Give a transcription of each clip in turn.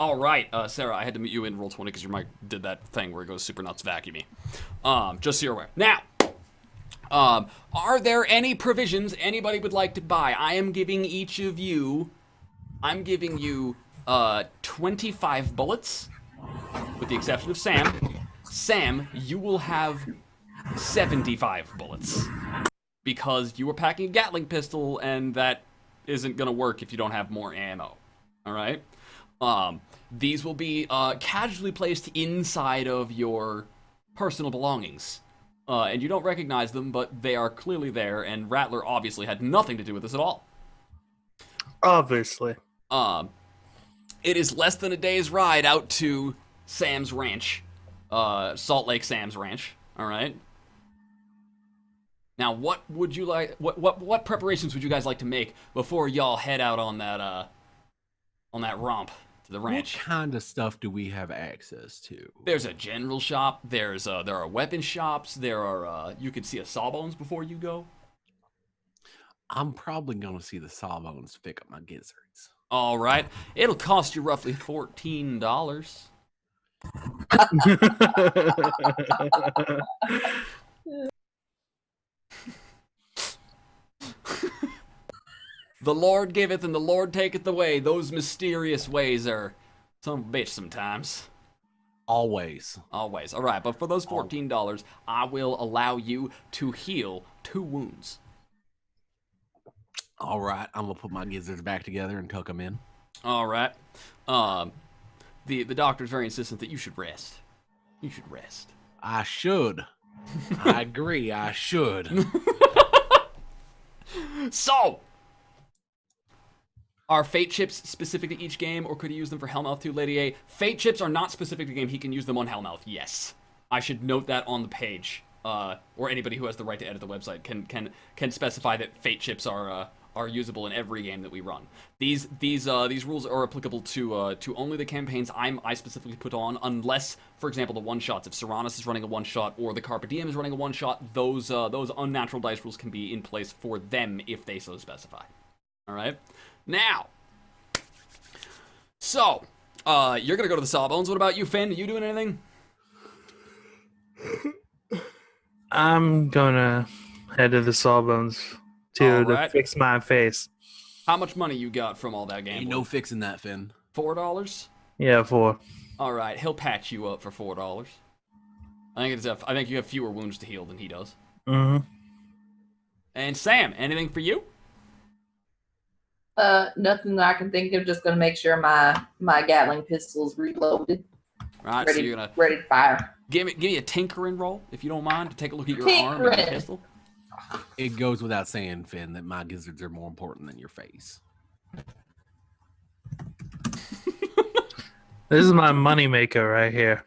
All right, Sarah, I had to meet you in Roll20 because your mic did that thing where it goes super nuts vacuumy. Just so you're aware. Now, are there any provisions anybody would like to buy? I'm giving you 25 bullets, with the exception of Sam. Sam, you will have 75 bullets. Because you were packing a Gatling pistol, and that isn't going to work if you don't have more ammo. Alright? These will be casually placed inside of your personal belongings. And you don't recognize them, but they are clearly there, and Rattler obviously had nothing to do with this at all. Obviously. It is less than a day's ride out to Sam's ranch. Salt Lake Sam's ranch. Alright? Now, what would you like? What preparations would you guys like to make before y'all head out on that romp to the ranch? What kind of stuff do we have access to? There's a general shop. There are weapon shops. There are you could see a Sawbones before you go. I'm probably gonna see the Sawbones to pick up my gizzards. All right, it'll cost you roughly $14. The Lord giveth and the Lord taketh away. Those mysterious ways are some bitch sometimes. Always. Always. All right, but for those $14, I will allow you to heal 2 wounds. All right, I'm gonna put my gizzards back together and tuck them in. All right. The doctor's very insistent that you should rest. You should rest. I should. I agree. I should. So, are fate chips specific to each game, or could he use them for Hellmouth too, Lady A? Fate chips are not specific to the game. He can use them on Hellmouth, yes. I should note that on the page. Or anybody who has the right to edit the website can specify that fate chips are usable in every game that we run. These rules are applicable to only the campaigns I specifically put on, unless, for example, the one-shots. If Serranus is running a one-shot or the Carpe Diem is running a one-shot, those unnatural dice rules can be in place for them if they so specify. All right? Now, so, you're going to go to the Sawbones. What about you, Finn? Are you doing anything? I'm gonna head to the Sawbones to fix my face. How much money you got from all that gambling? Ain't no fixing that, Finn. $4? Yeah, 4. All right, he'll patch you up for $4. I think you have fewer wounds to heal than he does. Mm-hmm. And Sam, anything for you? Nothing that I can think of. Just gonna make sure my Gatling pistol's reloaded. Right, ready, so you're gonna ready to fire. Give me a tinkering roll, if you don't mind, to take a look at your arm and your pistol. It goes without saying, Finn, that my gizzards are more important than your face. This is my moneymaker right here.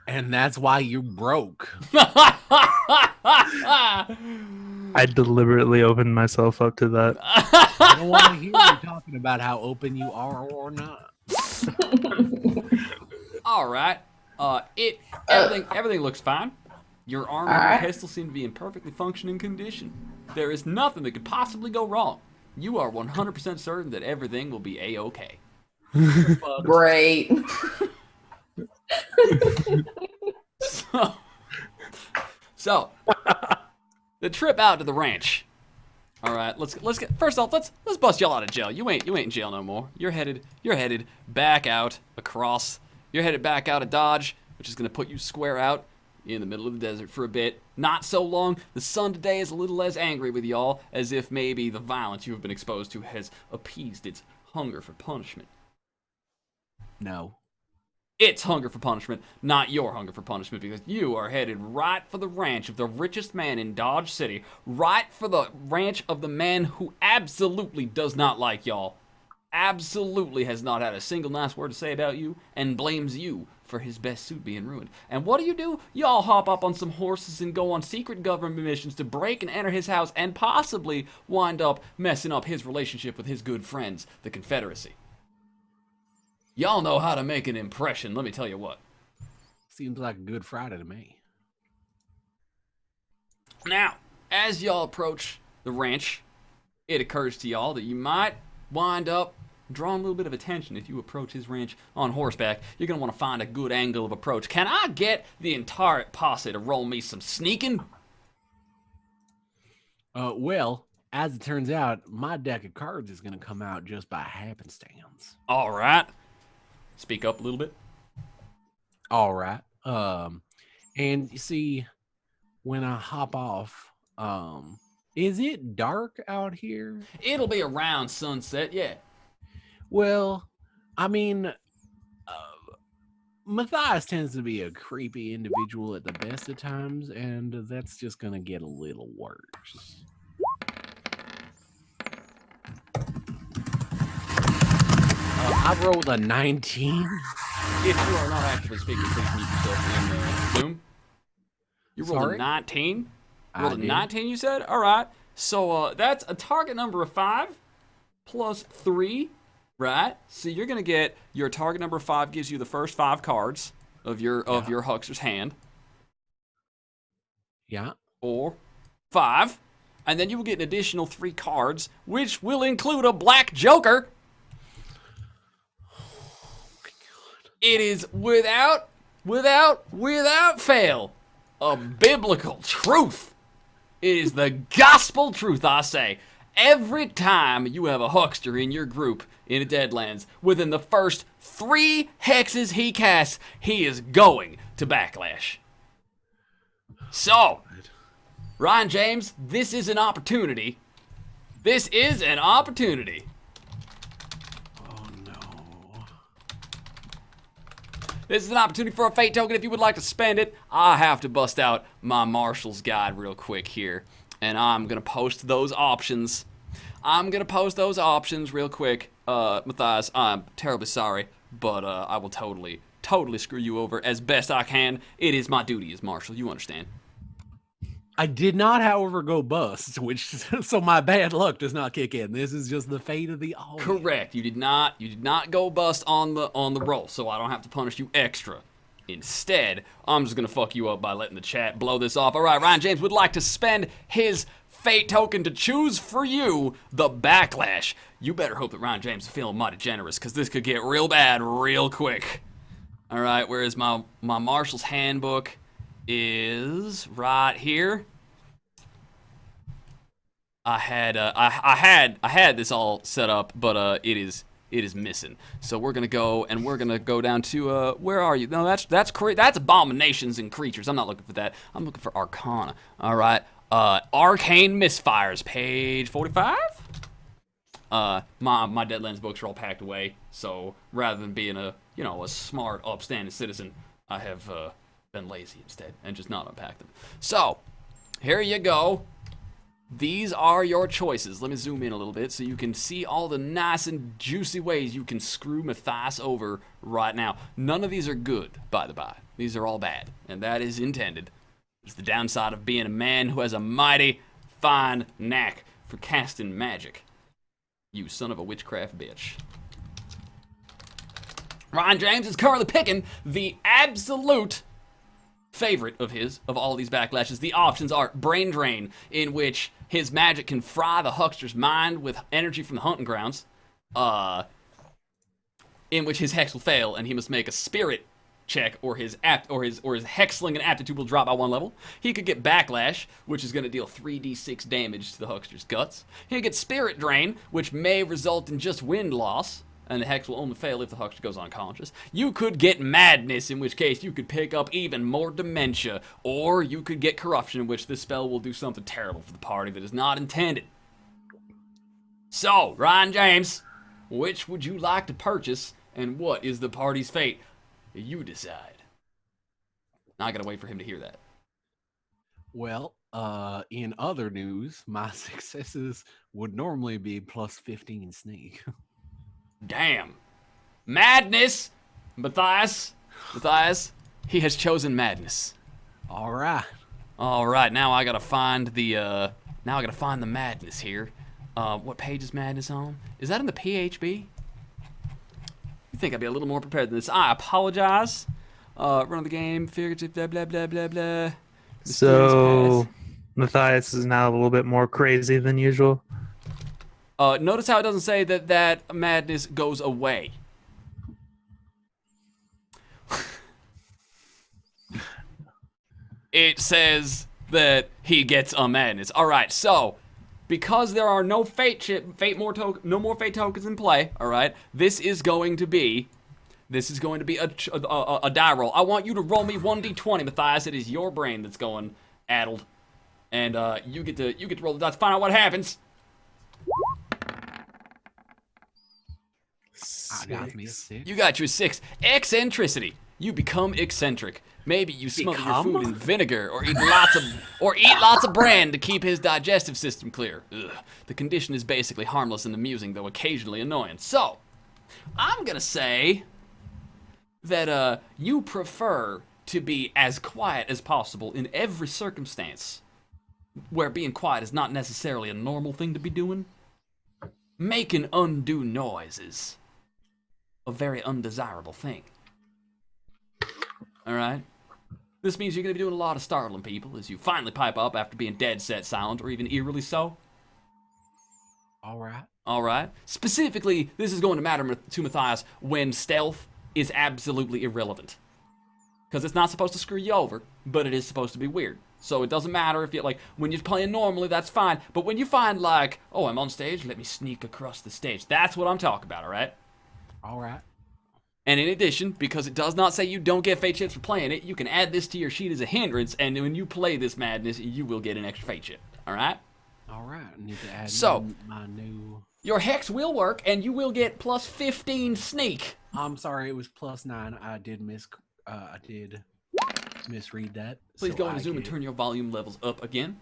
And that's why you broke. I deliberately opened myself up to that. I don't want to hear you talking about how open you are or not. All right. Everything looks fine. Your arm and your pistol seem to be in perfectly functioning condition. There is nothing that could possibly go wrong. You are 100% certain that everything will be A-okay. Great. So, the trip out to the ranch. All right, let's get first off. Let's bust y'all out of jail. You ain't in jail no more. You're headed back out across. You're headed back out of Dodge, which is gonna put you square out in the middle of the desert for a bit. Not so long. The sun today is a little less angry with y'all, as if maybe the violence you have been exposed to has appeased its hunger for punishment. No. It's hunger for punishment, not your hunger for punishment, because you are headed right for the ranch of the richest man in Dodge City, right for the ranch of the man who absolutely does not like y'all, absolutely has not had a single nice word to say about you, and blames you for his best suit being ruined. And what do? Y'all hop up on some horses and go on secret government missions to break and enter his house and possibly wind up messing up his relationship with his good friends, the Confederacy. Y'all know how to make an impression, let me tell you what. Seems like a good Friday to me. Now, as y'all approach the ranch, it occurs to y'all that you might wind up drawing a little bit of attention. If you approach his ranch on horseback, you're going to want to find a good angle of approach. Can I get the entire posse to roll me some sneaking? Well, as it turns out, my deck of cards is going to come out just by happenstance. All right. Speak up a little bit. All right. And you see, when I hop off, is it dark out here? It'll be around sunset, yeah. Well, I mean, Matthias tends to be a creepy individual at the best of times, and that's just going to get a little worse. I rolled a 19. If you are not actively speaking, please mute yourself in Zoom. You rolled Sorry? a 19? You I rolled a did. 19, you said? All right. So that's a target number of 5 plus 3, right? So you're going to get your target number of 5 gives you the first 5 cards of your huckster's hand. Yeah. Or 5. And then you will get an additional 3 cards, which will include a black joker. It is without fail a biblical truth. It is the gospel truth, I say. Every time you have a huckster in your group in a Deadlands, within the first 3 hexes he casts, he is going to backlash. So, Ryan James, this is an opportunity. This is an opportunity. Oh, no. This is an opportunity for a fate token. If you would like to spend it, I have to bust out my Marshall's guide real quick here. And I'm going to post those options. Real quick. Matthias, I'm terribly sorry, but I will totally screw you over as best I can. It is my duty as Marshall. You understand? I did not, however, go bust, so my bad luck does not kick in. This is just the fate of the audience. Correct. You did not go bust on the roll, so I don't have to punish you extra. Instead, I'm just gonna fuck you up by letting the chat blow this off. All right, Ryan James would like to spend his fate token to choose for you the backlash. You better hope that Ryan James is feeling mighty generous, because this could get real bad real quick. All right, whereas my Marshall's handbook is right here. I had this all set up, but it is missing. So we're gonna go down to where are you? No, that's abominations and creatures. I'm not looking for that. I'm looking for Arcana. All right, arcane misfires, page 45. My Deadlands books are all packed away. So rather than being a smart, upstanding citizen, I have been lazy instead and just not unpacked them. So here you go. These are your choices. Let me zoom in a little bit so you can see all the nice and juicy ways you can screw Matthias over right now. None of these are good, by the by. These are all bad, and that is intended. It's the downside of being a man who has a mighty fine knack for casting magic. You son of a witchcraft bitch. Ryan James is currently picking the absolute favorite of all these backlashes. The options are Brain Drain, in which his magic can fry the huckster's mind with energy from the hunting grounds, in which his hex will fail and he must make a spirit check, or his hexling and aptitude will drop by 1 level. He could get Backlash, which is going to deal 3d6 damage to the huckster's guts. He could get Spirit Drain, which may result in just wind loss, and the hex will only fail if the huckster goes unconscious. You could get Madness, in which case you could pick up even more dementia, or you could get Corruption, in which this spell will do something terrible for the party that is not intended. So, Ryan James, which would you like to purchase, and what is the party's fate? You decide. Now I gotta wait for him to hear that. Well, in other news, my successes would normally be plus 15 sneak. Damn. Madness! Matthias, he has chosen Madness. All right. Alright, now I gotta find the Madness here. What page is Madness on? Is that in the PHB? You think I'd be a little more prepared than this. I apologize. Run of the game, figurative, blah, blah, blah, blah, blah. So, Matthias is now a little bit more crazy than usual. Notice how it doesn't say that madness goes away. It says that he gets a madness. All right, so because there are no no more fate tokens in play. All right, this is going to be a die roll. I want you to roll me 1d20, Matthias. It is your brain that's going addled, and you get to roll the dice. Find out what happens. I got me a 6. You got your 6. Eccentricity. You become eccentric. Maybe you smother your food in vinegar or eat lots of bran to keep his digestive system clear. Ugh. The condition is basically harmless and amusing, though occasionally annoying. So, I'm gonna say that you prefer to be as quiet as possible in every circumstance where being quiet is not necessarily a normal thing to be doing. Making undue noise is a very undesirable thing. Alright? This means you're going to be doing a lot of startling people as you finally pipe up after being dead set silent, or even eerily so. Alright. Specifically, this is going to matter to Matthias when stealth is absolutely irrelevant. Because it's not supposed to screw you over, but it is supposed to be weird. So it doesn't matter if when you're playing normally, that's fine. But when you find like, oh, I'm on stage, let me sneak across the stage. That's what I'm talking about, alright? Alright. And in addition, because it does not say you don't get fate chips for playing it, you can add this to your sheet as a hindrance, and when you play this madness, you will get an extra fate chip. Alright? Alright, I need to add my new... Your hex will work, and you will get plus 15 sneak. I'm sorry, it was plus 9. I did misread that. Please go into Zoom and turn your volume levels up again.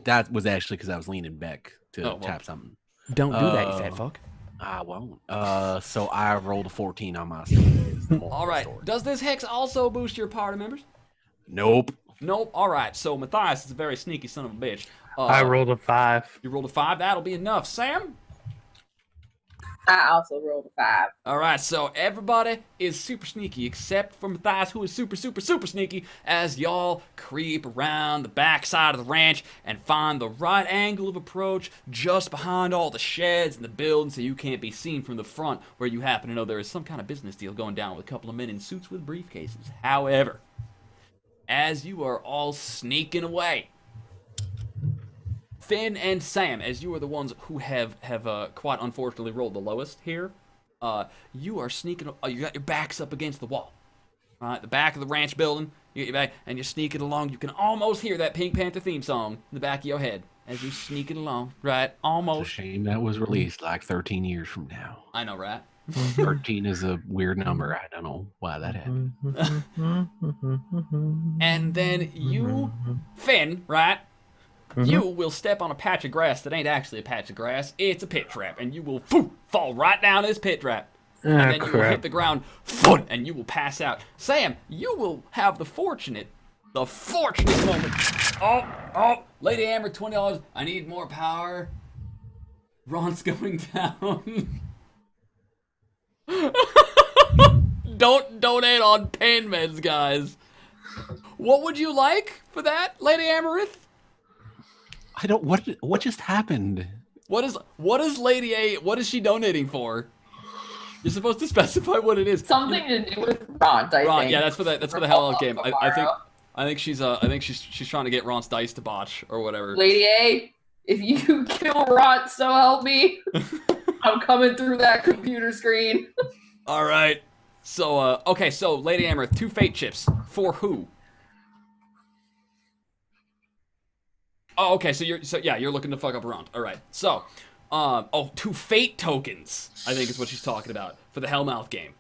That was actually because I was leaning back to tap something. Don't do that, you fat fuck. I won't. So I rolled a 14 on my side. All right. Does this hex also boost your party members? Nope. All right. So Matthias is a very sneaky son of a bitch. I rolled a 5. You rolled a 5. That'll be enough. Sam? I also rolled a 5. All right. So everybody is super sneaky except for Matthias, who is super, super, super sneaky as y'all creep around the back side of the ranch and find the right angle of approach just behind all the sheds and the buildings so you can't be seen from the front where you happen to know there is some kind of business deal going down with a couple of men in suits with briefcases. However, as you are all sneaking away, Finn and Sam, as you are the ones who have quite unfortunately rolled the lowest here, you are sneaking. You got your backs up against the wall, right? The back of the ranch building. You get your back, and you're sneaking along. You can almost hear that Pink Panther theme song in the back of your head as you're sneaking along, right? Almost. It's a shame that was released like 13 years from now. I know, right? 13 is a weird number. I don't know why that happened. And then you, Finn, right? You will step on a patch of grass that ain't actually a patch of grass. It's a pit trap, and you will fall right down this pit trap. And then you will hit the ground, and you will pass out. Sam, you will have the fortunate moment. Oh, Lady Amber, $20. I need more power. Ron's going down. Don't donate on pain meds, guys. What would you like for that, Lady Amarith? I don't. What just happened? What is Lady A? What is she donating for? You're supposed to specify what it is. Something to do with Ron, I think. Yeah, that's for the Hell Out game. I think she's trying to get Ron's dice to botch or whatever. Lady A, if you kill Ron, so help me. I'm coming through that computer screen. All right. So so Lady Amarith, 2 fate chips for who? Oh, okay. So you're looking to fuck up Ron. All right. So, 2 fate tokens, I think is what she's talking about for the Hellmouth game.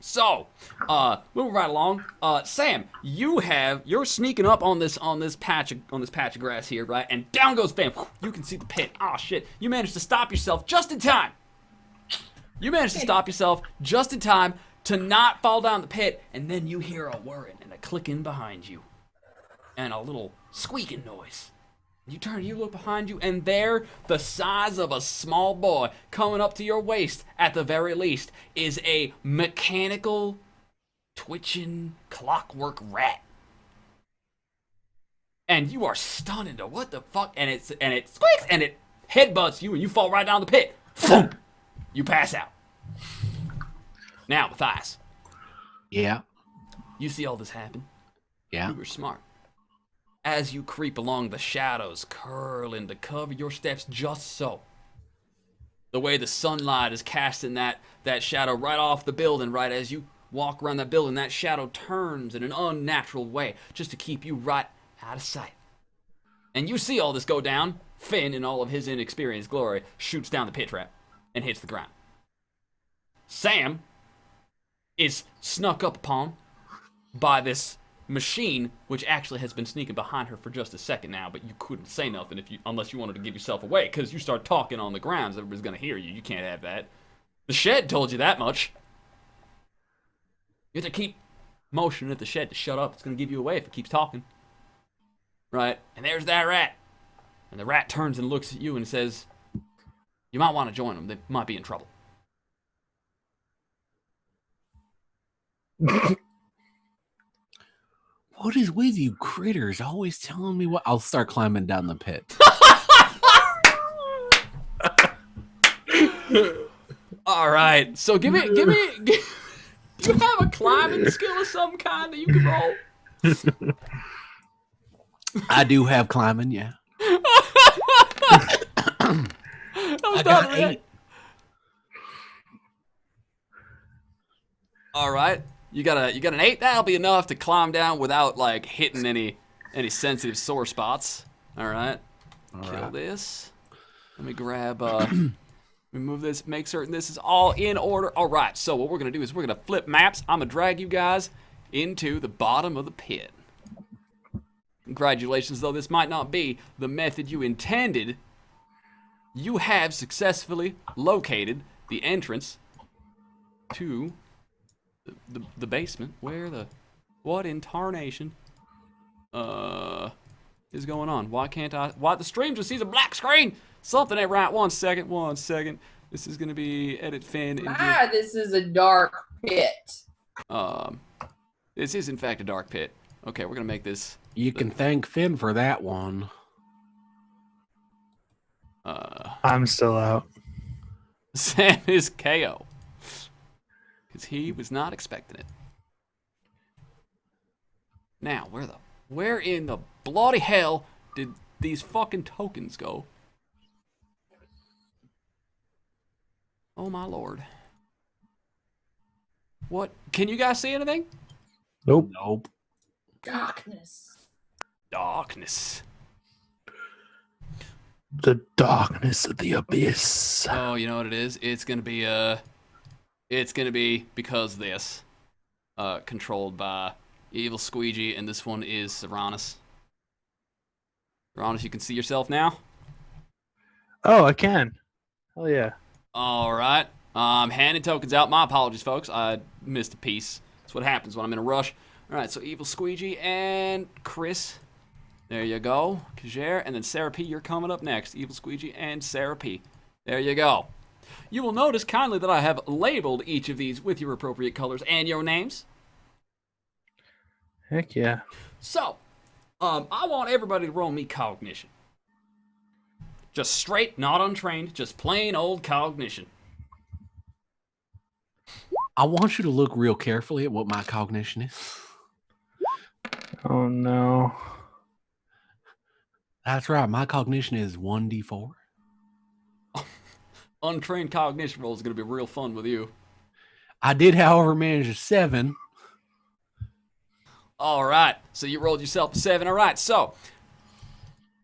So, moving right along, Sam, you're sneaking up on this patch of grass here, right? And down goes Bam. You can see the pit. Oh shit! You managed to stop yourself just in time. You managed to stop yourself just in time to not fall down the pit, and then you hear a whirring and a clicking behind you, and a little squeaking noise. You look behind you, and there, the size of a small boy, coming up to your waist, at the very least, is a mechanical, twitching, clockwork rat. And you are stunned into what the fuck, and it squeaks, and it headbutts you, and you fall right down the pit. Boom! You pass out. Now, Matthias. Yeah. You see all this happen. Yeah. You were smart. As you creep along, the shadows curling to cover your steps just so. The way the sunlight is casting that shadow right off the building, right as you walk around that building, that shadow turns in an unnatural way just to keep you right out of sight. And you see all this go down. Finn, in all of his inexperienced glory, shoots down the pit trap and hits the ground. Sam is snuck up upon by this machine, which actually has been sneaking behind her for just a second now, but you couldn't say nothing unless you wanted to give yourself away, because you start talking on the grounds, everybody's going to hear you. You can't have that. The shed told you that much. You have to keep motioning at the shed to shut up. It's going to give you away if it keeps talking. Right? And there's that rat. And the rat turns and looks at you and says, you might want to join them. They might be in trouble. What is with you critters always telling me what? I'll start climbing down the pit. All right. So give me. Do you have a climbing skill of some kind that you can roll? I do have climbing, yeah. I got 8. All right. You got an 8. That'll be enough to climb down without like hitting any sensitive sore spots. All right. Kill this. Let me grab. Let me move this. Make certain this is all in order. All right. So what we're gonna do is we're gonna flip maps. I'm gonna drag you guys into the bottom of the pit. Congratulations, though this might not be the method you intended. You have successfully located the entrance to the basement. What in tarnation is going on? Why can't I? Why the stream just sees a black screen? Something ain't right. One second. This is gonna be edit Finn. This is a dark pit. This is in fact a dark pit. Okay, we're gonna make this. You can thank Finn for that one. I'm still out. Sam is KO. Because he was not expecting it. Now, where in the bloody hell did these fucking tokens go? Oh my lord. What? Can you guys see anything? Nope. Nope. Darkness. The darkness of the abyss. Oh, you know what it is? It's gonna be because this. Controlled by EvilSqueegee, and this one is Serranus. Serranus, you can see yourself now? Oh, I can. Oh yeah. Alright. Handing tokens out. My apologies, folks. I missed a piece. That's what happens when I'm in a rush. Alright, so EvilSqueegee and Chris. There you go. Kajere, and then Sarah P, you're coming up next. EvilSqueegee and Sarah P. There you go. You will notice kindly that I have labeled each of these with your appropriate colors and your names. Heck yeah. So, I want everybody to roll me cognition. Just straight, not untrained, just plain old cognition. I want you to look real carefully at what my cognition is. Oh no. That's right. My cognition is 1d4. Untrained cognition roll is going to be real fun with you. I did, however, manage a 7. All right, so you rolled yourself a 7. All right, so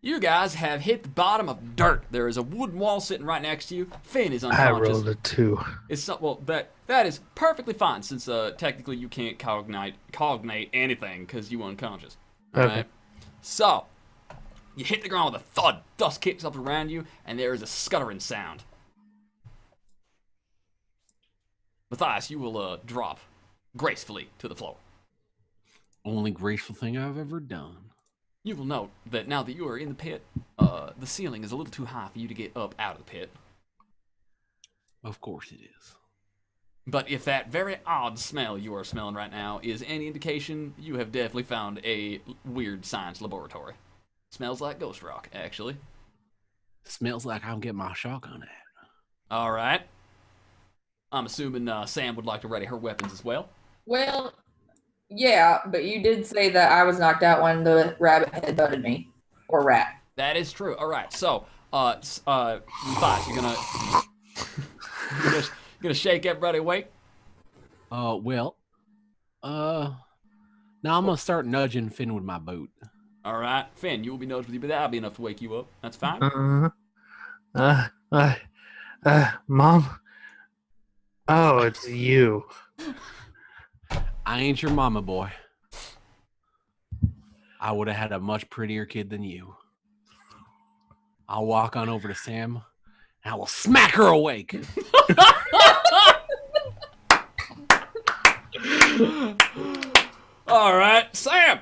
you guys have hit the bottom of dirt. There is a wooden wall sitting right next to you. Finn is unconscious. I rolled a 2. That is perfectly fine since technically you can't cognate anything because you unconscious. All right. So you hit the ground with a thud. Dust kicks up around you, and there is a scuttering sound. Matthias, you will drop gracefully to the floor. Only graceful thing I've ever done. You will note that now that you are in the pit, the ceiling is a little too high for you to get up out of the pit. Of course it is. But if that very odd smell you are smelling right now is any indication, you have definitely found a weird science laboratory. Smells like ghost rock, actually. Smells like I'm getting my shotgun at. All right. I'm assuming Sam would like to ready her weapons as well. Well, yeah, but you did say that I was knocked out when the rabbit head butted me. Or rat. That is true. All right. So, Matthias, you're gonna shake everybody awake. Well, now I'm gonna start nudging Finn with my boot. All right, Finn, you will be nudged with you, but that'll be enough to wake you up. That's fine. Mom. Oh, it's you. I ain't your mama, boy. I would have had a much prettier kid than you. I'll walk on over to Sam, and I will smack her awake. All right, Sam.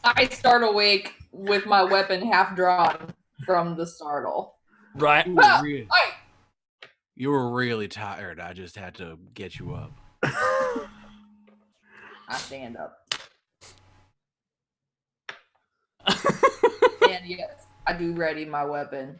I start awake with my weapon half drawn from the startle. Right. You were really tired. I just had to get you up. I stand up. And yes, I do ready my weapon.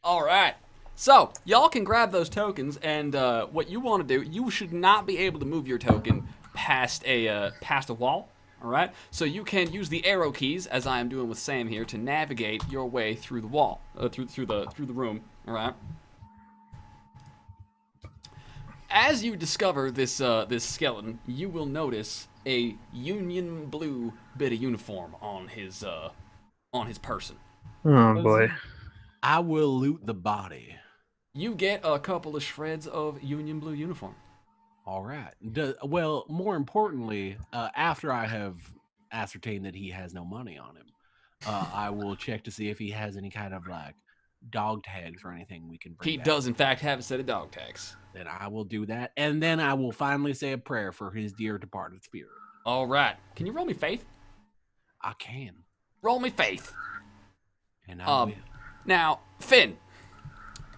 All right. So, y'all can grab those tokens, and what you want to do, you should not be able to move your token past a wall. All right. So you can use the arrow keys, as I am doing with Sam here, to navigate your way through the wall, through the room. All right. As you discover this this skeleton, you will notice a Union blue bit of uniform on his person. Oh boy. I will loot the body. You get a couple of shreds of Union blue uniform. All right. Well, more importantly, after I have ascertained that he has no money on him, I will check to see if he has any kind of like dog tags or anything we can bring He back. does, in fact, have a set of dog tags. Then I will do that, and then I will finally say a prayer for his dear departed spirit. All right. Can you roll me faith? I can, Roll me faith. and I will. Now, Finn,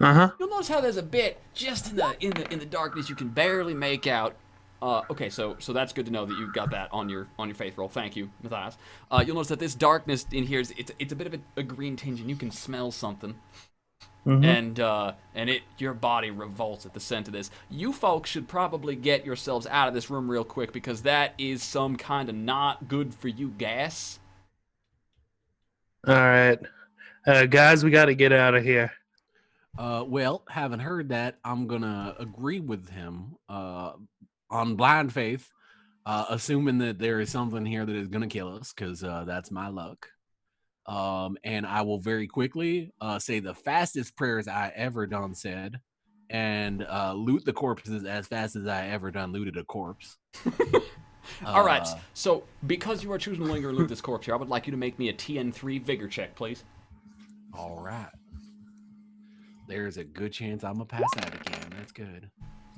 Uh-huh. you'll notice how there's a bit just in the darkness you can barely make out. Okay, so that's good to know that you got that on your faith roll. Thank you, Matthias. You'll notice that this darkness in here it's a bit of a green tinge, and you can smell something. Mhm. And your body revolts at the scent of this. You folks should probably get yourselves out of this room real quick, because that is some kind of not good for you gas. All right. Guys, we got to get out of here. Well, having heard that, I'm gonna agree with him on blind faith, assuming that there is something here that is gonna kill us, because that's my luck. And I will very quickly say the fastest prayers I ever done said, and loot the corpses as fast as I ever done looted a corpse. All right, so because you are choosing to linger and loot this corpse here, I would like you to make me a TN3 vigor check, please. All right. There's a good chance I'm gonna pass out again. That's good.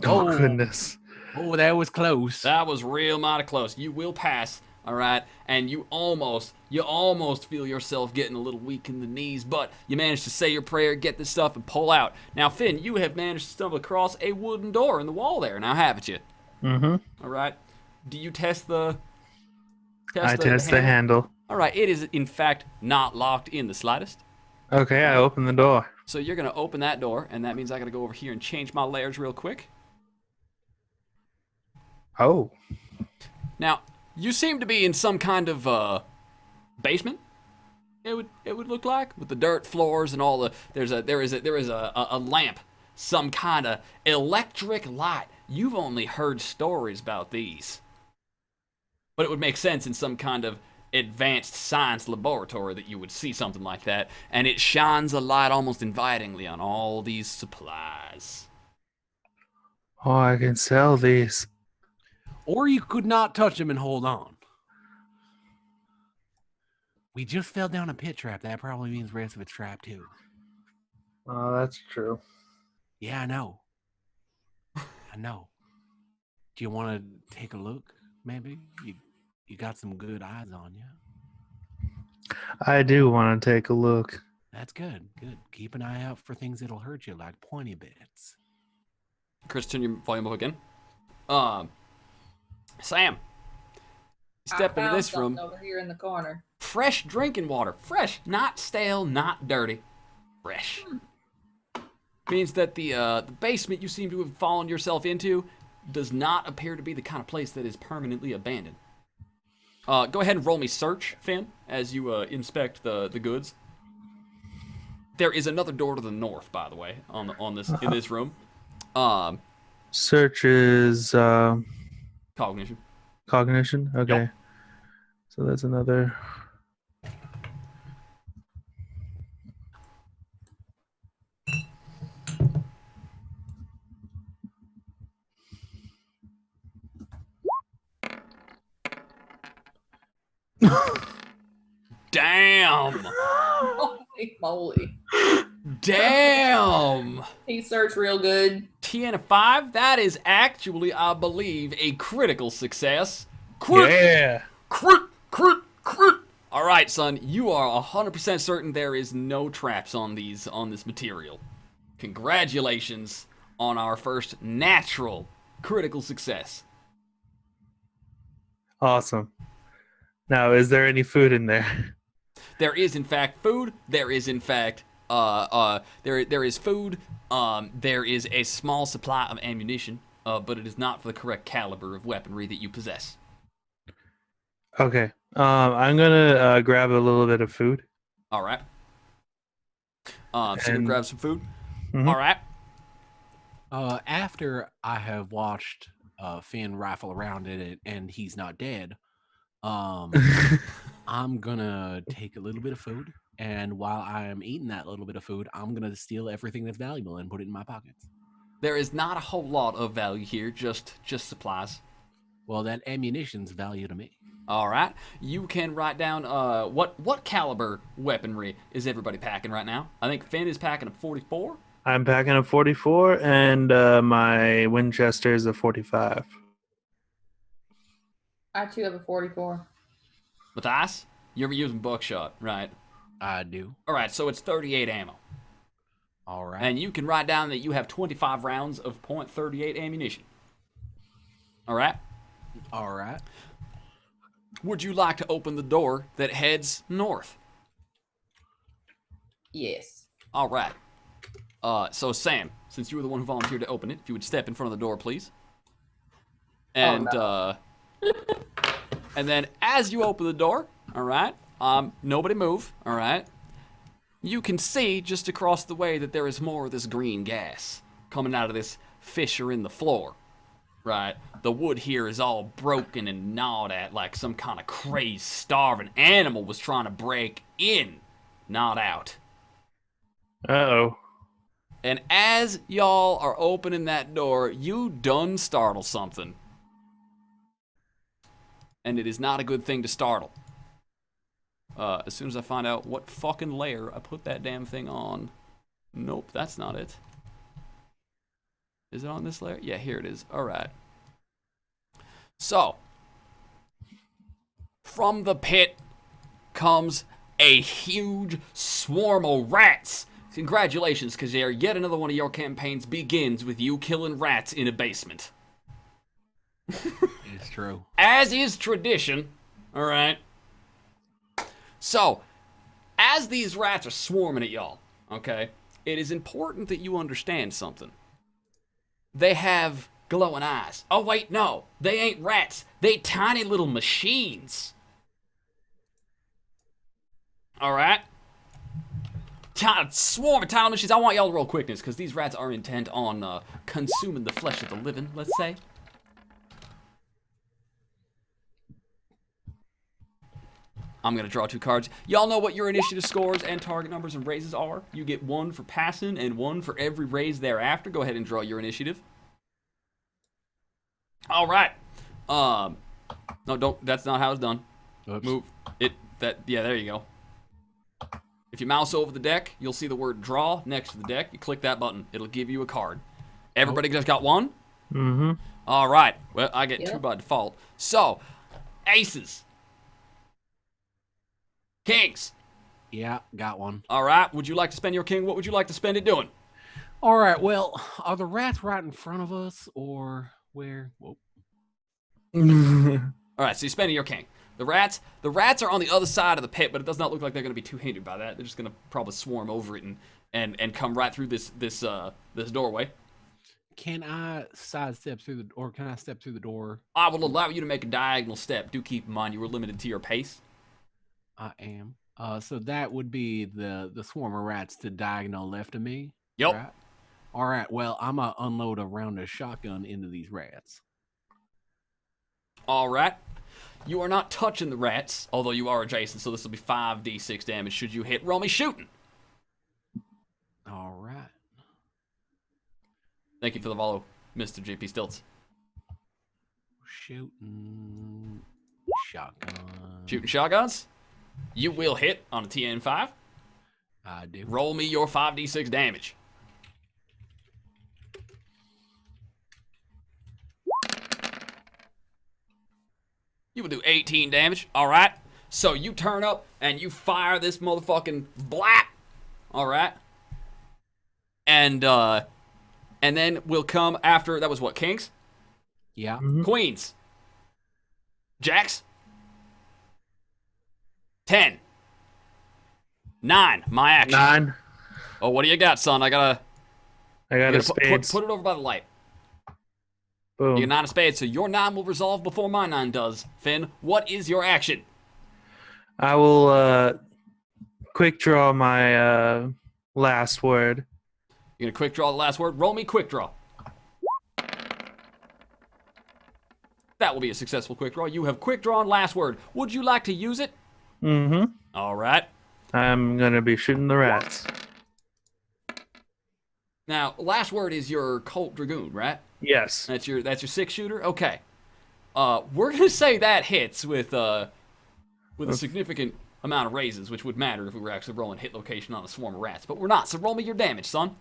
Oh, goodness. Oh, that was close. That was real mighty close. You will pass, all right? And you almost feel yourself getting a little weak in the knees, but you manage to say your prayer, get this stuff, and pull out. Now, Finn, you have managed to stumble across a wooden door in the wall there, now haven't you? Mm-hmm. All right. Do you test the... I test the handle. All right, it is, in fact, not locked in the slightest. Okay, I open the door. So you're going to open that door, and that means I got to go over here and change my layers real quick. Oh. Now, you seem to be in some kind of basement. It would look like, with the dirt floors and all the there is a lamp, some kind of electric light. You've only heard stories about these, but it would make sense in some kind of advanced science laboratory that you would see something like that, and it shines a light almost invitingly on all these supplies. Oh, I can sell these. Or you could not touch them and hold on. We just fell down a pit trap. That probably means the rest of it's trapped too. Oh, that's true. Yeah, I know. I know. Do you want to take a look? Maybe you got some good eyes on you. I do want to take a look. That's good. Good. Keep an eye out for things that'll hurt you, like pointy bits. Chris, turn your volume up again. Sam, step into this room. Over here in the corner. Fresh drinking water. Fresh, not stale, not dirty. Fresh. Means that the basement you seem to have fallen yourself into does not appear to be the kind of place that is permanently abandoned. Go ahead and roll me search, Finn, as you inspect the goods. There is another door to the north, by the way, in this room. Search is Cognition. cognition. Okay, Yep. so that's another. Damn! Holy moly. Damn! He searched real good. 10 of 5. That is actually, I believe, a critical success. Crit! Yeah. Crit! Crit! Crit! All right, son. You are 100% certain there is no traps on this material. Congratulations on our first natural critical success. Awesome. Now, is there any food in there? There is in fact food. There is in fact there is food. There is a small supply of ammunition, but it is not for the correct caliber of weaponry that you possess. Okay. I'm gonna grab a little bit of food. All right. So you And- grab some food. Mhm. All right. After I have watched Finn rifle around in it and he's not dead, I'm gonna take a little bit of food, and while I am eating that little bit of food, I'm gonna steal everything that's valuable and put it in my pockets. There is not a whole lot of value here, just supplies. Well, that ammunition's value to me. All right. You can write down what caliber weaponry is everybody packing right now? I think Finn is packing a 44. I'm packing a 44, and my Winchester is a 45. I too have a 44. Matthias, you're using buckshot, right? I do. All right, so it's 38 ammo. All right. And you can write down that you have 25 rounds of .38 ammunition. All right? All right. Would you like to open the door that heads north? Yes. All right. So Sam, since you were the one who volunteered to open it, if you would step in front of the door, please. And and then as you open the door, all right, nobody move, all right. You can see just across the way that there is more of this green gas coming out of this fissure in the floor, right? The wood here is all broken and gnawed at like some kind of crazed, starving animal was trying to break in, not out. Uh-oh. And as y'all are opening that door, you done startle something. And it is not a good thing to startle. As soon as I find out what fucking layer I put that damn thing on. Nope, that's not it. Is it on this layer? Yeah, here it is. All right. So, from the pit comes a huge swarm of rats. Congratulations, Kazir. Yet another one of your campaigns begins with you killing rats in a basement. It's true. As is tradition, all right? So, as these rats are swarming at y'all, okay, it is important that you understand something. They have glowing eyes. Oh, wait, no. They ain't rats. They tiny little machines. All right? Swarm of tiny machines. I want y'all to roll quickness, because these rats are intent on consuming the flesh of the living, let's say. I'm going to draw 2 cards. Y'all know what your initiative scores and target numbers and raises are. You get 1 for passing and 1 for every raise thereafter. Go ahead and draw your initiative. All right. No, don't. That's not how it's done. Oops. Move it. Yeah, there you go. If you mouse over the deck, you'll see the word draw next to the deck. You click that button. It'll give you a card. Everybody just got 1? Mm-hmm. All right. Well, I get 2 Yep. by default. So, aces. Kings. Yeah, got one. All right. Would you like to spend your king? What would you like to spend it doing? All right. Well, are the rats right in front of us or where? Whoa. All right. So you're spending your king. The rats are on the other side of the pit, but it does not look like they're going to be too hindered by that. They're just going to probably swarm over it and and come right through this doorway. Can I sidestep through or can I step through the door? I will allow you to make a diagonal step. Do keep in mind you are limited to your pace. I am. So that would be the swarm of rats to diagonal left of me. Yep. Right? All right. Well, I'm gonna unload a round of shotgun into these rats. All right. You are not touching the rats, although you are adjacent, so this will be 5d6 damage should you hit. Roll me shooting. All right. Thank you for the follow, Mr. JP Stilts. Shooting shotgun. Shooting shotguns. You will hit on a TN5. I do. Roll me your 5d6 damage. You will do 18 damage. All right. So you turn up and you fire this motherfucking blap. All right. And then we'll come after. That was what, kings? Yeah. Mhm. Queens. Jacks. 10. 9. My action. 9. Oh, what do you got, son? I got gotta a spades. put it over by the light. Boom. You got 9 of spades, so your 9 will resolve before my 9 does. Finn, what is your action? I will quick draw my last word. You're gonna quick draw the last word. Roll me quick draw. That will be a successful quick draw. You have quick drawn last word. Would you like to use it? Mm-hmm. All right. I'm gonna be shooting the rats. Now, last word is your Colt Dragoon, right? Yes. That's your 6-shooter. Okay. We're gonna say that hits with a significant amount of raises, which would matter if we were actually rolling hit location on a swarm of rats, but we're not. So roll me your damage, son.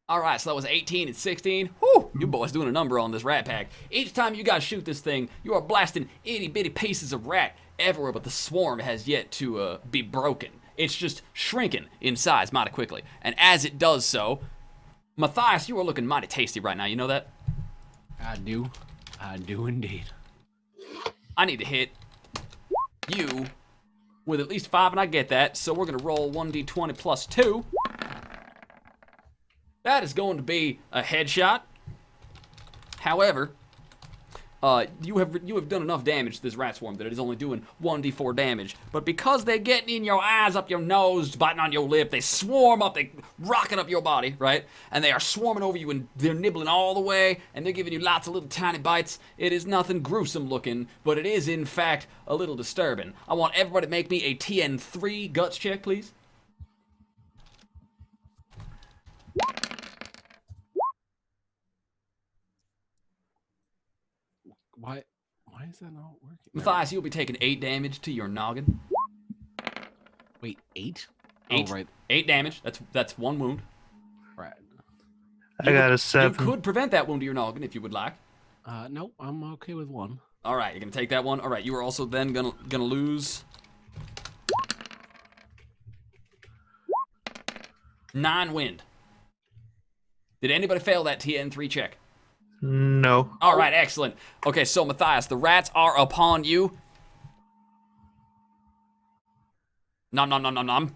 All right, so that was 18 and 16. Whew, you boys doing a number on this rat pack. Each time you guys shoot this thing, you are blasting itty-bitty pieces of rat everywhere, but the swarm has yet to be broken. It's just shrinking in size mighty quickly. And as it does so, Matthias, you are looking mighty tasty right now. You know that? I do. I do indeed. I need to hit you with at least 5, and I get that. So we're going to roll 1d20 plus 2. That is going to be a headshot. However, you have done enough damage to this rat swarm that it is only doing 1d4 damage. But because they're getting in your eyes, up your nose, biting on your lip, they swarm up, they rocket up your body, right? And they are swarming over you, and they're nibbling all the way, and they're giving you lots of little tiny bites. It is nothing gruesome looking, but it is, in fact, a little disturbing. I want everybody to make me a TN3 guts check, please. Why is that not working? Matthias, you'll be taking 8 damage to your noggin. Wait, 8? 8. Oh, right. 8 damage. That's 1 wound. Right. I got a 7. You could prevent that wound to your noggin if you would like. Nope, I'm okay with 1. All right, you're gonna take that one. All right, you are also then gonna lose 9 wind. Did anybody fail that TN3 check? No. All right, excellent. Okay, so Matthias, the rats are upon you. Nom nom nom nom nom.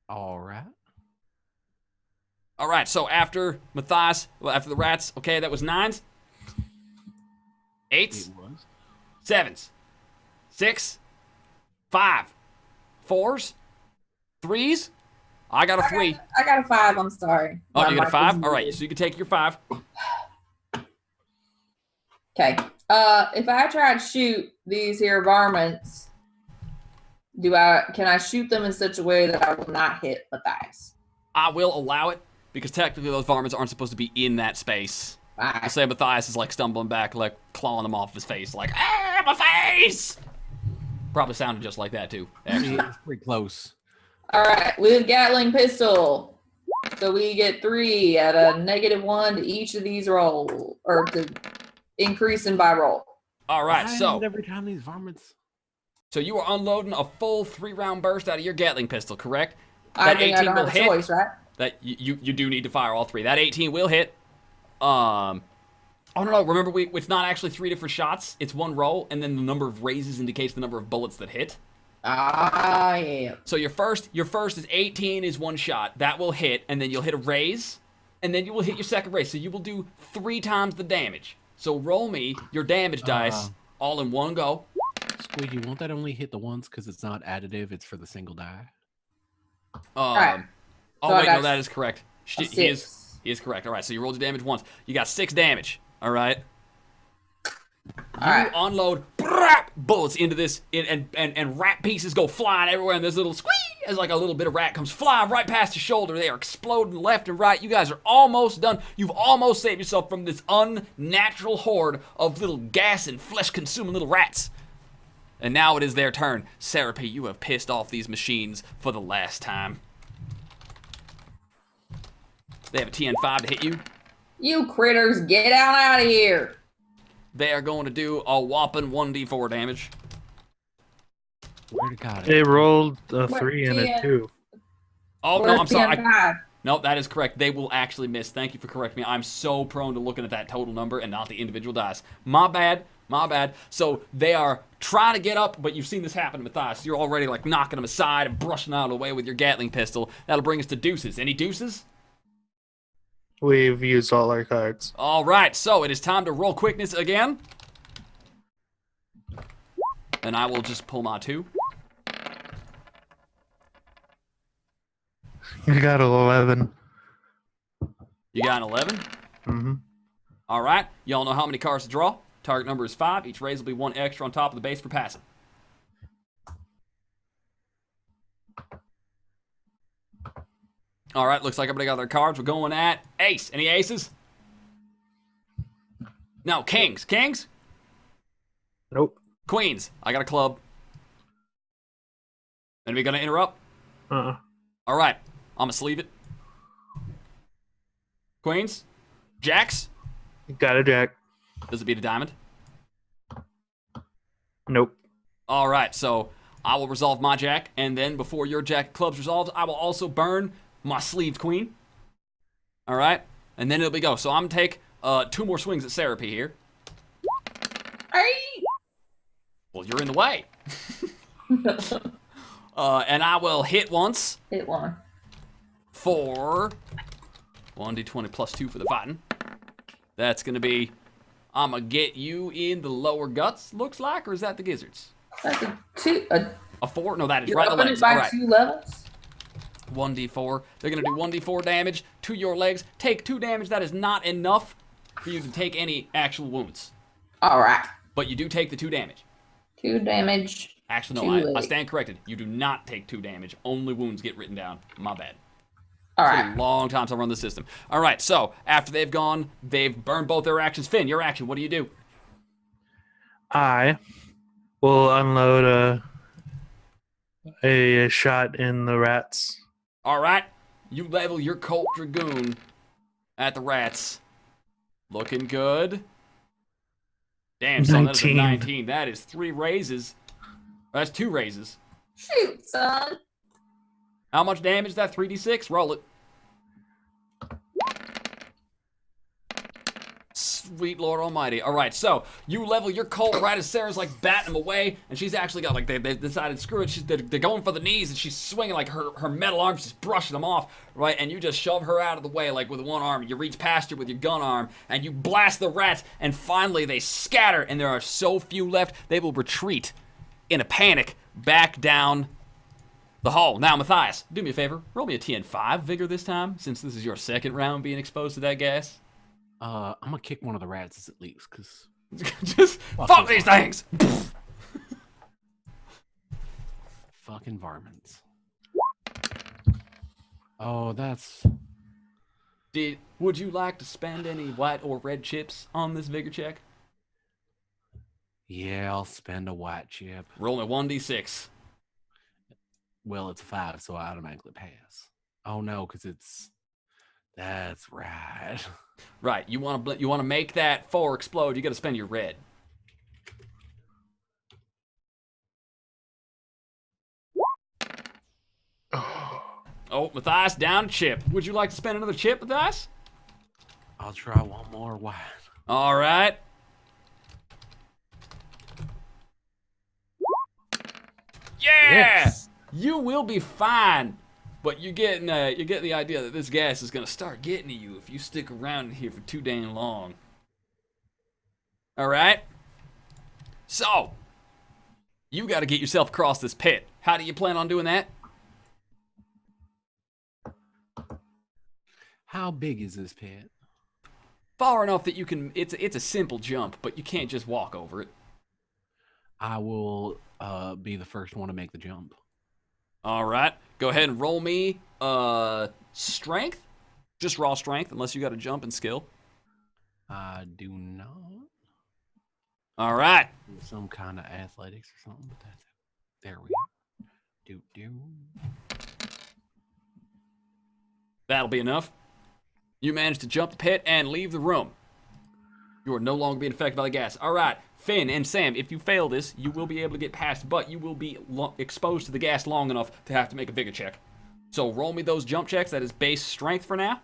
All right. All right, so after Matthias, well, after the rats, okay, that was 9s, 8s, It was. 7s, 6, 5, 4s, 3s. I got a 3. I got a 5. I'm sorry. Oh, My you got a mic 5? was All right, muted. so you can take your 5. Okay. If I try to shoot these here varmints, can I shoot them in such a way that I will not hit Matthias? I will allow it because technically those varmints aren't supposed to be in that space. Bye. I'll say Matthias is like stumbling back, like clawing them off his face, like, ah, my face! Probably sounded just like that too, actually. It's pretty close. All right, with Gatling pistol. So we get 3 at a -1 to each of these roll, or to increasing by roll. All right, Why is so it every time these varmints. you are unloading a full 3-round burst out of your Gatling pistol, correct? I That think I 18 don't will have a hit. choice, right? That you do need to fire all 3. That 18 will hit. Oh no! Remember, it's not actually 3 different shots. It's one roll, and then the number of raises indicates the number of bullets that hit. Ah, yeah. So your first is 18 is 1 shot. That will hit, and then you'll hit a raise, and then you will hit your second raise. So you will do 3 times the damage. So roll me your damage dice all in one go. Squeegee, won't that only hit the once because it's not additive? It's for the single die. Right. Oh So wait, no, that is correct. He is correct. All right, so you rolled your damage once. You got 6 damage. All right. You unload bullets into this, and rat pieces go flying everywhere, and this little squeak as like a little bit of rat comes flying right past your shoulder. They are exploding left and right. You guys are almost done. You've almost saved yourself from this unnatural horde of little gas and flesh-consuming little rats. And now it is their turn. Serape, you have pissed off these machines for the last time. They have a TN5 to hit you. You critters, get out of here. They are going to do a whopping 1d4 damage. Where to God? They rolled a 3 and a 2. Oh, no, I'm sorry. TN5? No, that is correct. They will actually miss. Thank you for correcting me. I'm so prone to looking at that total number and not the individual dice. My bad. My bad. So they are trying to get up, but you've seen this happen to Matthias. You're already like knocking them aside and brushing out of the way with your Gatling pistol. That'll bring us to deuces. Any deuces? We've used all our cards. All right, so it is time to roll quickness again. And I will just pull my 2. You got an 11. You got an 11? Mm-hmm. All right, y'all know how many cards to draw. Target number is 5. Each raise will be 1 extra on top of the base for passing. All right, looks like everybody got their cards. We're going at ace. Any aces? No, kings. Kings? Nope. Queens. I got a club. Anybody gonna interrupt? Uh-uh. All right, I'm gonna sleeve it. Queens? Jacks? Got a jack. Does it beat a diamond? Nope. All right, so I will resolve my jack, and then before your jack of clubs resolves, I will also burn my sleeved queen. All right, and then it'll be go. So I'm gonna take 2 more swings at Serape here. Hey. Well, you're in the way. And I will hit once Hit one. for 1d20 plus 2 for the fighting. That's gonna be, I'm gonna get you in the lower guts, looks like, or is that the gizzards? That's a 2. A 4? No, that is You're right in the upping legs. it by All right. 2 levels. 1d4. They're going to do 1d4 damage to your legs. Take 2 damage. That is not enough for you to take any actual wounds. All right. But you do take the 2 damage. 2 damage. Actually, no, I stand corrected. You do not take 2 damage. Only wounds get written down. My bad. All It's right. been a long time since I run the system. All right, so after they've gone, they've burned both their actions. Finn, your action, what do you do? I will unload a shot in the rats. All right, you level your Colt Dragoon at the rats. Looking good. Damn, son, that is a 19. 19. That is 3 raises. That's 2 raises. Shoot, son. How much damage is that? 3d6? Roll it. Sweet Lord Almighty. All right, so you level your Colt right as Sarah's like batting him away, and she's actually got like they've decided screw it. They're going for the knees, and she's swinging like her metal arms, just brushing them off, right? And you just shove her out of the way like with one arm. You reach past her with your gun arm, and you blast the rats, and finally they scatter, and there are so few left they will retreat in a panic back down the hall. Now, Matthias, do me a favor. Roll me a TN5 vigor this time, since this is your second round being exposed to that gas. I'm gonna kick one of the rats as it leaves, cause Just fuck these things. fucking varmints. Oh, that's. Would you like to spend any white or red chips on this vigor check? Yeah, I'll spend a white chip. Roll me 1d6. Well, it's a 5, so I automatically pass. Oh no, because it's. That's right. Right, you want to make that 4 explode. You got to spend your red. Oh, Matthias, down chip. Would you like to spend another chip, Matthias? I'll try one more white. All right. Yeah! Yes. You will be fine. But you're getting the idea that this gas is gonna start getting to you if you stick around in here for too dang long. All right. So, you got to get yourself across this pit. How do you plan on doing that? How big is this pit? Far enough that you can. It's a simple jump, but you can't just walk over it. I will be the first one to make the jump. All right. Go ahead and roll me strength. Just raw strength, unless you got a jump and skill. I do not. All right. Some kind of athletics or something, but that's there we go. Do. That'll be enough. You managed to jump the pit and leave the room. You are no longer being affected by the gas. All right, Finn and Sam, if you fail this, you will be able to get past, but you will be exposed to the gas long enough to have to make a vigor check. So roll me those jump checks. That is base strength for now.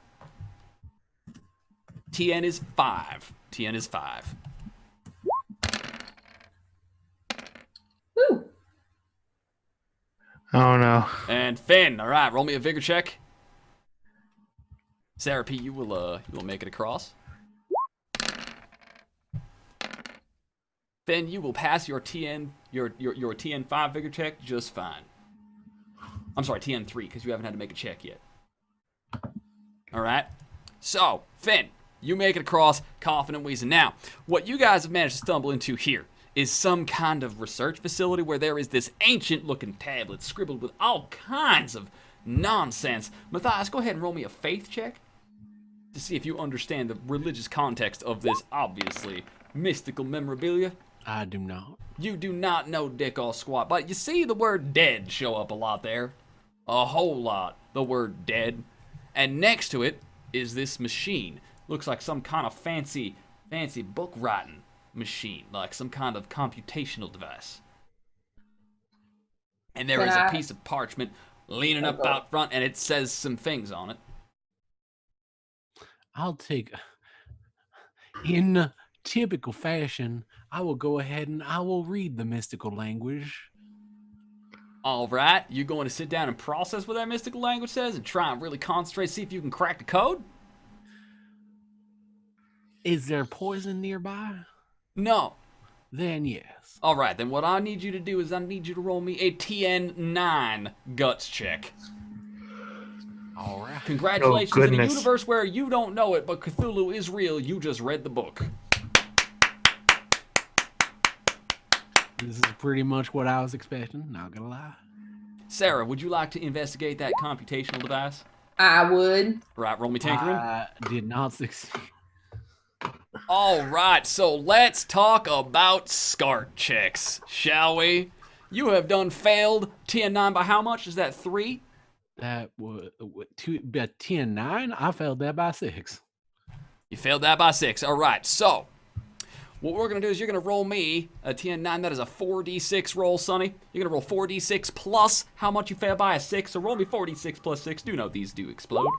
TN is 5. TN is 5. Woo. Oh no. And Finn, all right, roll me a vigor check. Sarah P, you will make it across. Then you will pass your TN your TN 5 vigor check just fine. I'm sorry, TN 3 because you haven't had to make a check yet. All right. So Finn, you make it across, coughing and wheezing. Now, what you guys have managed to stumble into here is some kind of research facility where there is this ancient-looking tablet scribbled with all kinds of nonsense. Matthias, go ahead and roll me a faith check to see if you understand the religious context of this obviously mystical memorabilia. I do not. You do not know dick or squat, but you see the word dead show up a lot there. A whole lot, the word dead. And next to it is this machine. Looks like some kind of fancy book writing machine, like some kind of computational device. And there is a piece of parchment leaning up out front, and it says some things on it. I'll take, in typical fashion, I will go ahead and I will read the mystical language. All right, you're going to sit down and process what that mystical language says and try and really concentrate, see if you can crack the code? Is there poison nearby? No. Then yes. All right, then what I need you to do is I need you to roll me a TN9 guts check. All right. Congratulations. Oh, In a goodness. universe where you don't know it, but Cthulhu is real, you just read the book. This is pretty much what I was expecting, not gonna lie. Sarah, would you like to investigate that computational device? I would. Right, roll me tinkering. I did not succeed. All right, so let's talk about SCART checks, shall we? You have done failed TN9 by how much? Is that 3? That was 10-9. I failed that by 6. You failed that by 6. All right, so what we're going to do is you're going to roll me a TN9. That is a 4d6 roll, Sonny. You're going to roll 4d6 plus how much you failed by a 6. So roll me 4d6 plus 6. Do note these do explode.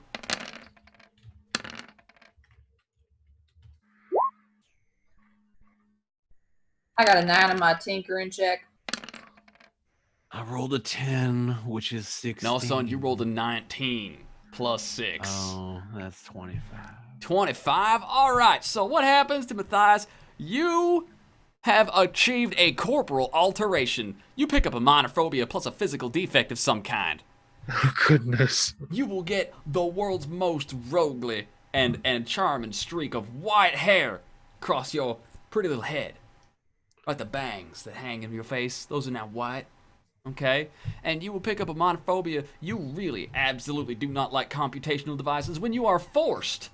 I got a 9 on my tinkering check. I rolled a 10, which is 16. No, son, you rolled a 19 plus 6. Oh, that's 25. 25? All right, so what happens to Matthias? You have achieved a corporal alteration. You pick up a minor phobia plus a physical defect of some kind. Oh, goodness. You will get the world's most roguely and charming streak of white hair across your pretty little head. Like the bangs that hang in your face, those are now white. Okay? And you will pick up a minor phobia. You really absolutely do not like computational devices when you are forced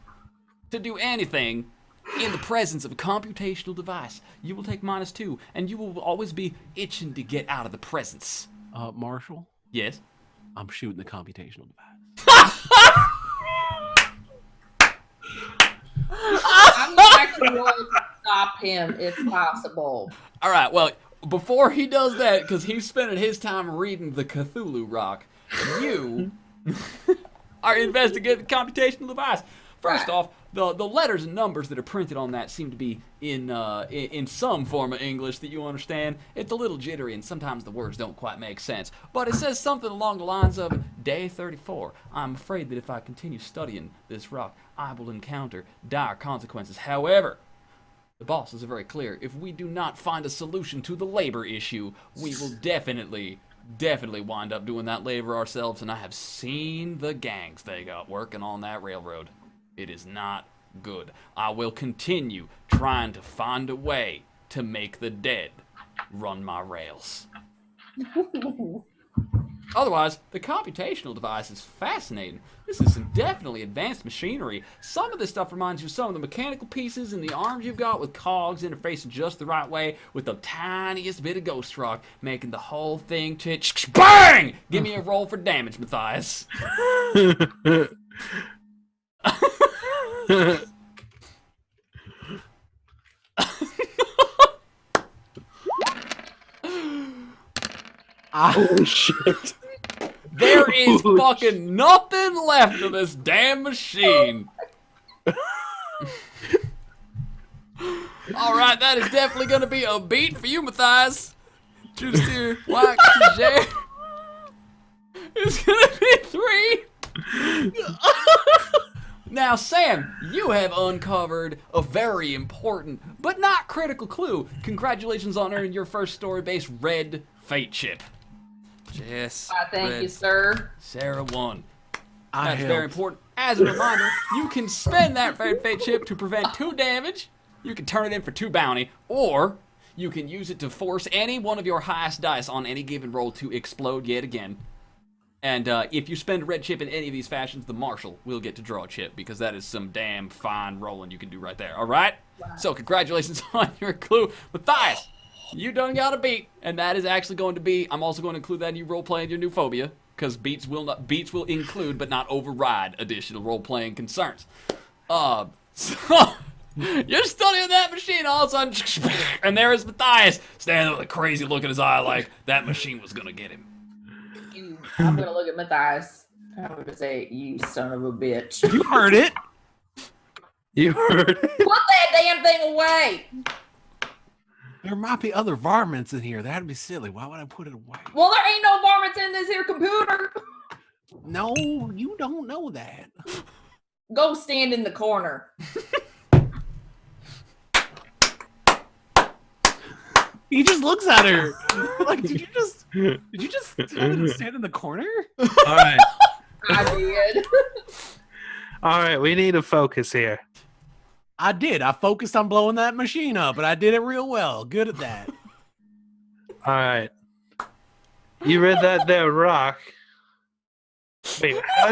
to do anything in the presence of a computational device. You will take -2, and you will always be itching to get out of the presence. Marshall, Yes? I'm shooting the computational device. I'm going to roll to stop him if possible. All right, well, before he does that, because he's spending his time reading the Cthulhu Rock, you are investigating the computational device. First off, the letters and numbers that are printed on that seem to be in some form of English that you understand. It's a little jittery, and sometimes the words don't quite make sense. But it says something along the lines of, Day 34. I'm afraid that if I continue studying this rock, I will encounter dire consequences. However, the bosses are very clear. If we do not find a solution to the labor issue, we will definitely wind up doing that labor ourselves, and I have seen the gangs they got working on that railroad. It is not good. I will continue trying to find a way to make the dead run my rails. Otherwise, the computational device is fascinating. This is some definitely advanced machinery. Some of this stuff reminds you of some of the mechanical pieces in the arms you've got with cogs interfacing just the right way with the tiniest bit of ghost rock, making the whole thing tick. BANG! Give me a roll for damage, Matthias. Oh shit. There is fucking nothing left of this damn machine. Alright, that is definitely gonna be a beat for you, Matthias. Judas here, wax, share. It's gonna be 3. Now, Sam, you have uncovered a very important but not critical clue. Congratulations on earning your first story-based red fate chip. Yes. Thank you, sir. Sarah won. I That's helped. very important. As a reminder, you can spend that red fate chip to prevent 2 damage. You can turn it in for 2 bounty, or you can use it to force any one of your highest dice on any given roll to explode yet again. And if you spend a red chip in any of these fashions, the marshal will get to draw a chip, because that is some damn fine rolling you can do right there. All right? Wow. So on your clue. Matthias, you done got a beat, and that is actually going to be, I'm also going to include that in your role-playing your new phobia, because beats will include but not override additional role-playing concerns. So, you're studying that machine, all of a sudden, and there is Matthias, standing with a crazy look in his eye like that machine was going to get him. I'm gonna look at Matthias. I'm gonna say, you son of a bitch. You heard it. You heard it. Put that damn thing away. There might be other varmints in here. That'd be silly. Why would I put it away? Well, there ain't no varmints in this here computer. No, you don't know that. Go stand in the corner. He just looks at her. Like, did you just tell him to stand in the corner? All right. I did. All right. We need to focus here. I did. I focused on blowing that machine up, and I did it real well. Good at that. All right. You read that there rock. Wait, how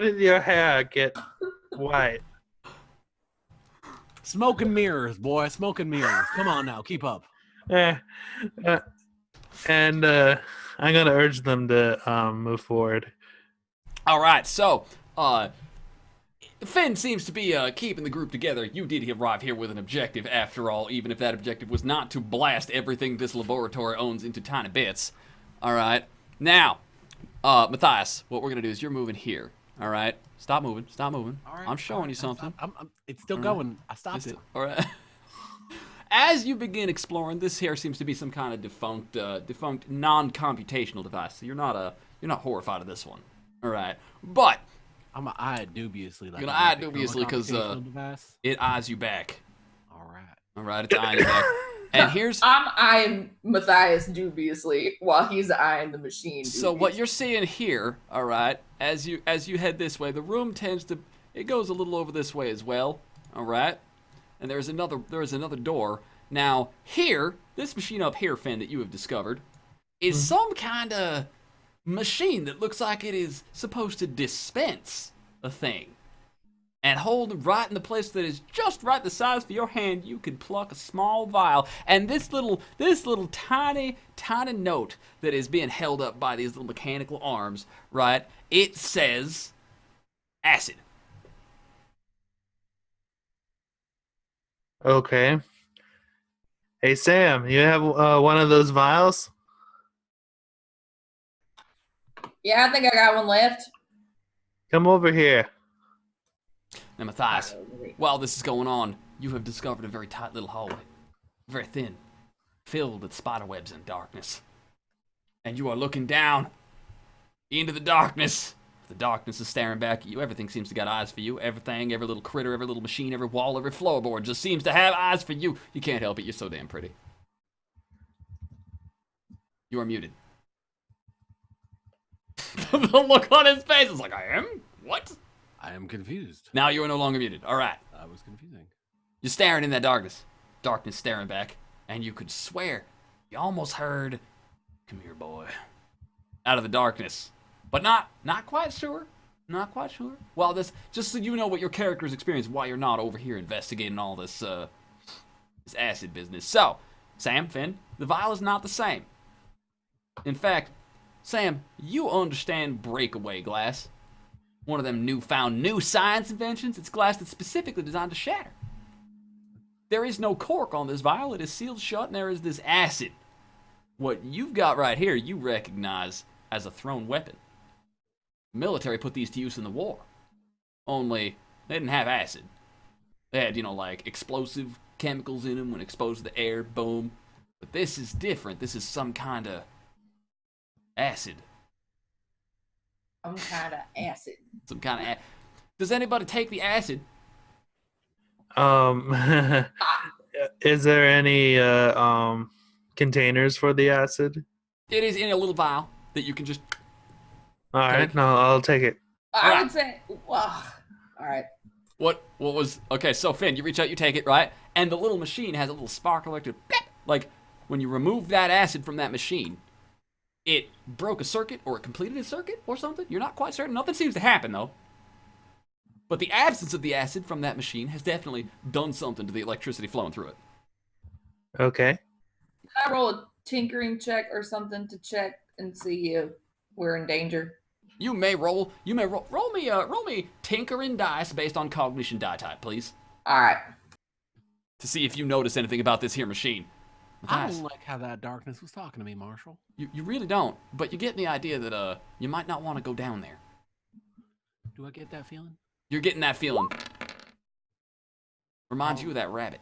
did your hair get white? Smoke and mirrors, boy. Smoke and mirrors. Come on now. Keep up. And I'm gonna urge them to move forward. All right, so Finn seems to be keeping the group together. You did arrive here with an objective, after all, even if that objective was not to blast everything this laboratory owns into tiny bits. All right, now, Matthias, what we're gonna do is you're moving here. All right, stop moving. Stop moving. All right, I'm showing you something. It's still All going. I stopped it. All right. As you begin exploring, this here seems to be some kind of defunct non-computational device. So you're not horrified of this one. All right, but I'm gonna eye it dubiously. Like you're gonna eye it dubiously because it eyes you back. All right. All right, it's eyeing you back. And here's I'm eyeing Matthias dubiously while he's eyeing the machine. So what you're seeing here, all right, as you head this way, the room it goes a little over this way as well. All right. And there's another door. Now, here, this machine up here, Finn, that you have discovered, is some kind of machine that looks like it is supposed to dispense a thing. And hold right in the place that is just right the size for your hand, you could pluck a small vial. And this little tiny note that is being held up by these little mechanical arms, right, it says acid. Okay. Hey, Sam, you have one of those vials? Yeah, I think I got one left. Come over here. Now, Matthias, while this is going on, you have discovered a very tight little hallway. Very thin. Filled with spider webs and darkness. And you are looking down into the darkness. The darkness is staring back at you. Everything seems to got eyes for you. Everything, every little critter, every little machine, every wall, every floorboard just seems to have eyes for you. You can't help it. You're so damn pretty. You are muted. The look on his face is like, I am? What? I am confused. Now you are no longer muted. All right. That was confusing. You're staring in that darkness. Darkness staring back. And you could swear you almost heard, come here, boy, out of the darkness. But not quite sure. Not quite sure. Well, this, just so you know what your character's experience, why you're not over here investigating all this, this acid business. So, Sam, Finn, the vial is not the same. In fact, Sam, you understand breakaway glass. One of them newfound new science inventions. It's glass that's specifically designed to shatter. There is no cork on this vial. It is sealed shut, and there is this acid. What you've got right here, you recognize as a thrown weapon. The military put these to use in the war. Only, they didn't have acid. They had, like explosive chemicals in them when exposed to the air, boom. But this is different. This is some kind of acid. Some kind of acid. Some kind of Does anybody take the acid? Is there any containers for the acid? It is in a little vial that you can just... All right, no, I'll take it. I would say, well, all right. What was... Okay, so Finn, you reach out, you take it, right? And the little machine has a little spark electric... Like, when you remove that acid from that machine, it broke a circuit or it completed a circuit or something. You're not quite certain. Nothing seems to happen, though. But the absence of the acid from that machine has definitely done something to the electricity flowing through it. Okay. Can I roll a tinkering check or something to check and see if we're in danger? You may roll me tinkering dice based on cognition die type, please. All right. To see if you notice anything about this here machine. I Matthias, don't like how that darkness was talking to me, Marshall. you really don't, but you get the idea that you might not want to go down there. Do I get that feeling? You're getting that feeling. Reminds you of that rabbit.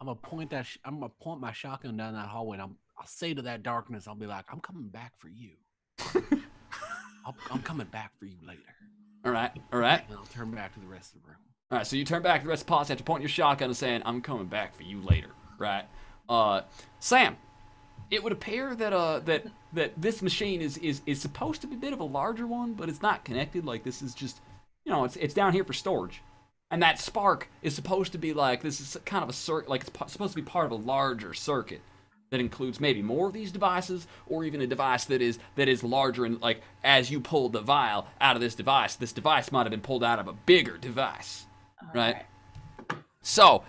I'm gonna point my shotgun down that hallway, and I'll say to that darkness, I'll be like, I'm coming back for you. I'm coming back for you later. All right. And I'll turn back to the rest of the room. All right, so you turn back to the rest of the posse after pointing your shotgun and saying, I'm coming back for you later, right? Sam, it would appear that that this machine is supposed to be a bit of a larger one, but it's not connected. Like, this is just, it's down here for storage. And that spark is supposed to be like, this is kind of a circuit, like it's supposed to be part of a larger circuit that includes maybe more of these devices, or even a device that is larger, and like, as you pulled the vial out of this device might have been pulled out of a bigger device, right? So,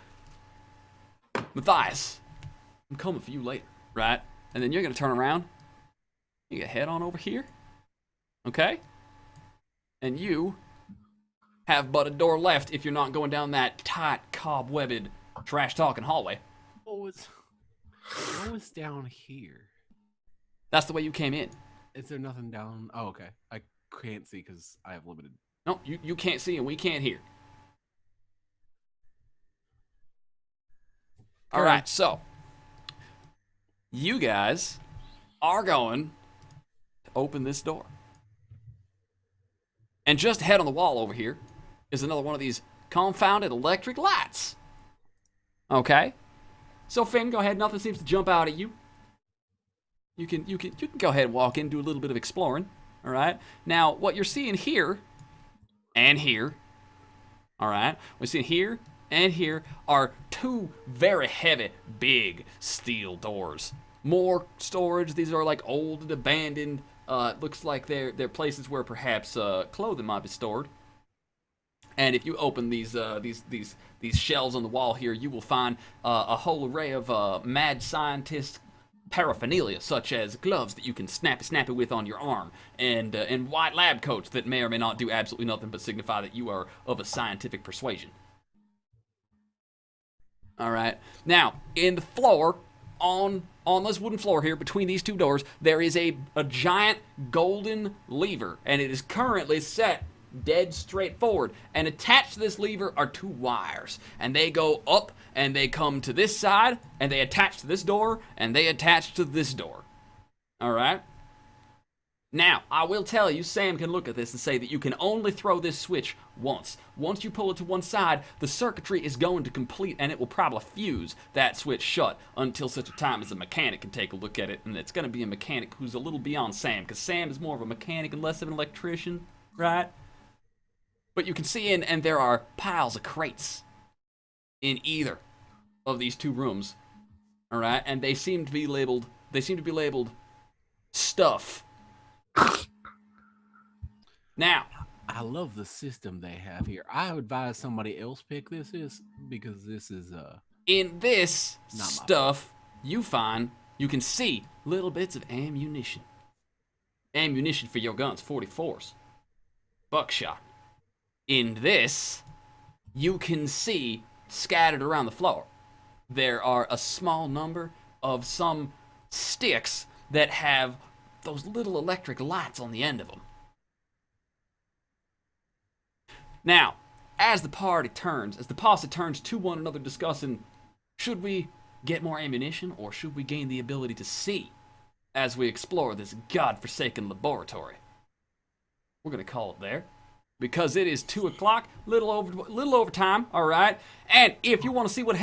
Matthias, I'm coming for you later, right? And then you're gonna turn around, you get head on over here, okay? And you have but a door left if you're not going down that tight, cobwebbed, trash-talking hallway. What was down here? That's the way you came in. Is there nothing down? Oh, okay. I can't see because I have limited. No, you can't see and we can't hear. All right, so you guys are going to open this door. And just ahead on the wall over here is another one of these confounded electric lights. Okay? So Finn, go ahead. Nothing seems to jump out at you. You can go ahead and walk in, do a little bit of exploring. All right? Now, what you're seeing here and here, all right? What you're seeing here and here are two very heavy, big steel doors. More storage. These are like old and abandoned. Looks like they're places where perhaps clothing might be stored. And if you open these shelves on the wall here, you will find a whole array of mad scientist paraphernalia, such as gloves that you can snappy with on your arm, and white lab coats that may or may not do absolutely nothing but signify that you are of a scientific persuasion. All right. Now, in the floor, on this wooden floor here, between these two doors, there is a giant golden lever, and it is currently set dead straight forward. And attached to this lever are 2 wires. And they go up and they come to this side and they attach to this door and they attach to this door. Alright? Now, I will tell you, Sam can look at this and say that you can only throw this switch once. Once you pull it to one side, the circuitry is going to complete and it will probably fuse that switch shut until such a time as a mechanic can take a look at it. And it's going to be a mechanic who's a little beyond Sam, because Sam is more of a mechanic and less of an electrician, right? But you can see in, and there are piles of crates in either of these 2 rooms, all right? And they seem to be labeled stuff. Now, I love the system they have here. I would advise somebody else pick this because this is in this Not my stuff, you can see little bits of ammunition. Ammunition for your guns, 44s. Buckshot. In this, you can see scattered around the floor, there are a small number of some sticks that have those little electric lights on the end of them. Now, as the posse turns to one another discussing, should we get more ammunition or should we gain the ability to see as we explore this godforsaken laboratory? We're going to call it there because it is 2 o'clock, little over time, all right? And if you want to see what